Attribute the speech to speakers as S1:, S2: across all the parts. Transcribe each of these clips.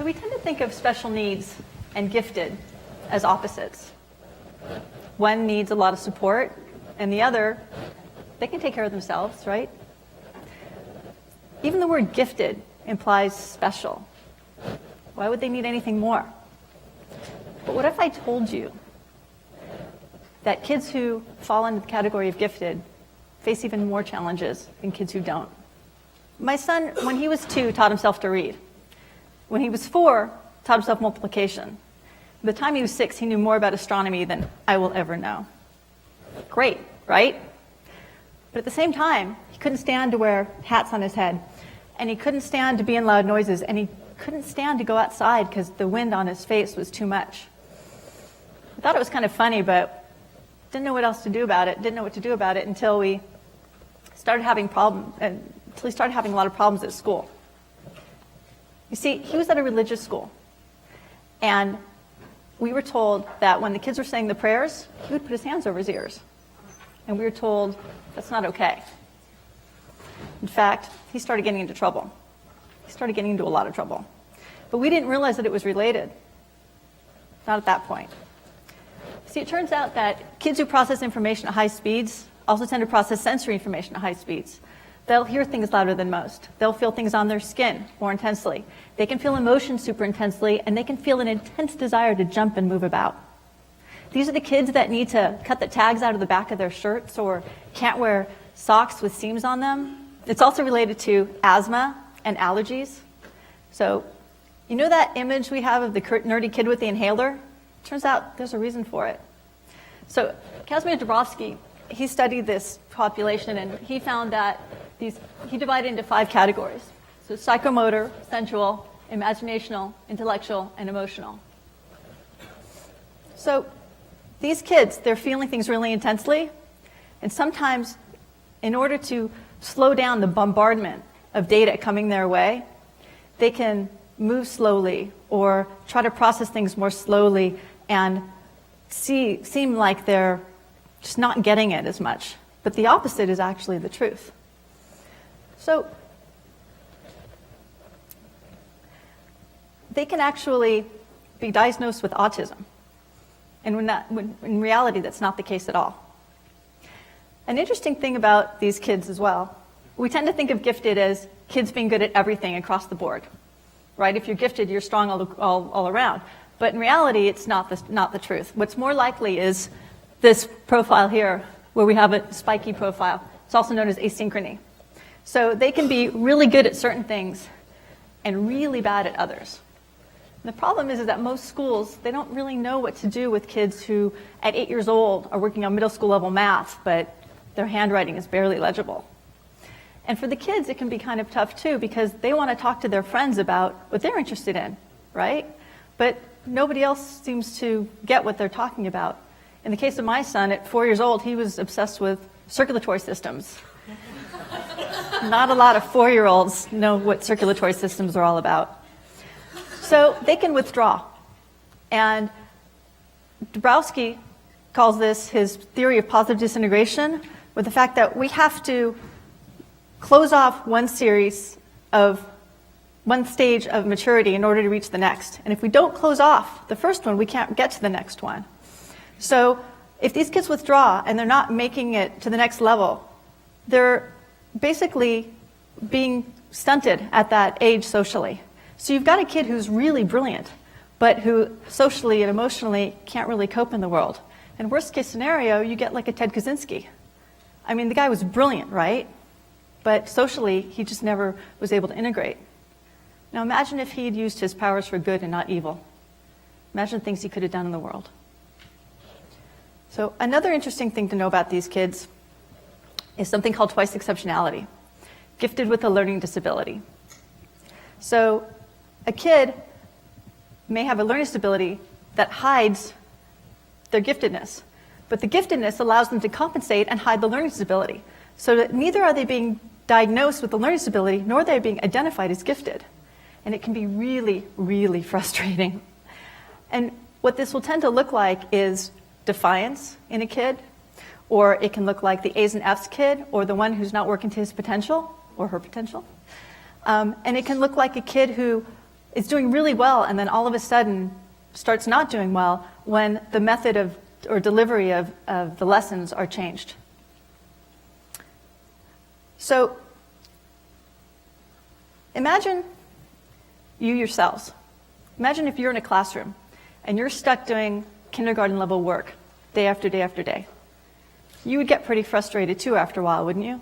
S1: So we tend to think of special needs and gifted as opposites. One needs a lot of support, and the other, they can take care of themselves, right? Even the word gifted implies special. Why would they need anything more? But what if I told you that kids who fall into the category of gifted face even more challenges than kids who don't? My son, when he was 2, taught himself to read. When he was 4, taught himself multiplication. By the time he was 6, he knew more about astronomy than I will ever know. Great, right? But at the same time, he couldn't stand to wear hats on his head, and he couldn't stand to be in loud noises, and he couldn't stand to go outside because the wind on his face was too much. I thought it was kind of funny, but didn't know what else to do about it, didn't know what to do about it until we started having problems, until he started having a lot of problems at school. You see, he was at a religious school, and we were told that when the kids were saying the prayers, he would put his hands over his ears. And we were told that's not okay. In fact, he started getting into trouble. He started getting into a lot of trouble. But we didn't realize that it was related. Not at that point. See, it turns out that kids who process information at high speeds also tend to process sensory information at high speeds. They'll hear things louder than most. They'll feel things on their skin more intensely. They can feel emotions super intensely, and they can feel an intense desire to jump and move about. These are the kids that need to cut the tags out of the back of their shirts or can't wear socks with seams on them. It's also related to asthma and allergies. So, you know that image we have of the nerdy kid with the inhaler? Turns out there's a reason for it. So, Kazimierz Dabrowski, he studied this population, and he found that he divided into 5 categories. So psychomotor, sensual, imaginational, intellectual, and emotional. So these kids, they're feeling things really intensely, and sometimes in order to slow down the bombardment of data coming their way, they can move slowly or try to process things more slowly and seem like they're just not getting it as much. But the opposite is actually the truth. So they can actually be diagnosed with autism. And when in reality, that's not the case at all. An interesting thing about these kids as well, we tend to think of gifted as kids being good at everything across the board, right? If you're gifted, you're strong all around. But in reality, it's not the truth. What's more likely is this profile here, where we have a spiky profile. It's also known as asynchrony. So they can be really good at certain things and really bad at others. And the problem is that most schools, they don't really know what to do with kids who, at 8 years old, are working on middle school level math, but their handwriting is barely legible. And for the kids, it can be kind of tough too, because they want to talk to their friends about what they're interested in, right? But nobody else seems to get what they're talking about. In the case of my son, at 4 years old, he was obsessed with circulatory systems. Not a lot of 4-year-olds know what circulatory systems are all about. So they can withdraw. And Dabrowski calls this his theory of positive disintegration, with the fact that we have to close off one stage of maturity in order to reach the next. And if we don't close off the first one, we can't get to the next one. So if these kids withdraw and they're not making it to the next level, they're basically being stunted at that age socially. So you've got a kid who's really brilliant, but who socially and emotionally can't really cope in the world. And worst case scenario, you get like a Ted Kaczynski. I mean, the guy was brilliant, right? But socially, he just never was able to integrate. Now imagine if he'd used his powers for good and not evil. Imagine the things he could have done in the world. So another interesting thing to know about these kids is something called twice exceptionality, gifted with a learning disability. So a kid may have a learning disability that hides their giftedness, but the giftedness allows them to compensate and hide the learning disability, so that neither are they being diagnosed with the learning disability, nor are they being identified as gifted. And it can be really, really frustrating. And what this will tend to look like is defiance in a kid, or it can look like the A's and F's kid, or the one who's not working to his potential, or her potential. And it can look like a kid who is doing really well and then all of a sudden starts not doing well when the method of or delivery of the lessons are changed. So imagine you yourselves. Imagine if you're in a classroom and you're stuck doing kindergarten level work day after day after day. You would get pretty frustrated too after a while, wouldn't you?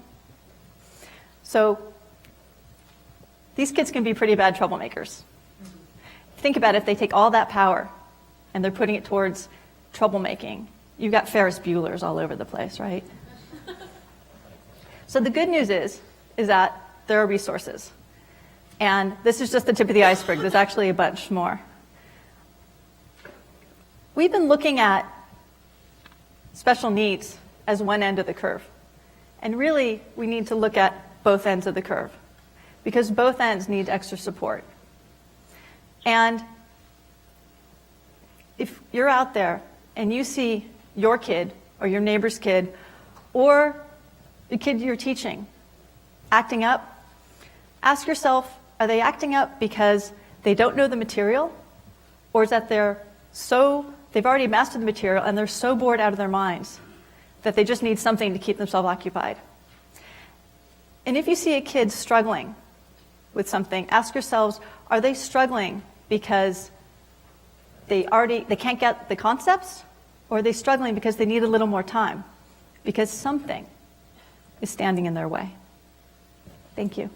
S1: So these kids can be pretty bad troublemakers. Think about it, if they take all that power and they're putting it towards troublemaking. You've got Ferris Buellers all over the place, right? So the good news is that there are resources. And this is just the tip of the iceberg. There's actually a bunch more. We've been looking at special needs as one end of the curve. And really, we need to look at both ends of the curve, because both ends need extra support. And if you're out there and you see your kid or your neighbor's kid or the kid you're teaching acting up, ask yourself, are they acting up because they don't know the material, or is that they've already mastered the material and they're so bored out of their minds that they just need something to keep themselves occupied? And if you see a kid struggling with something, ask yourselves, are they struggling because they can't get the concepts, or are they struggling because they need a little more time? Because something is standing in their way. Thank you.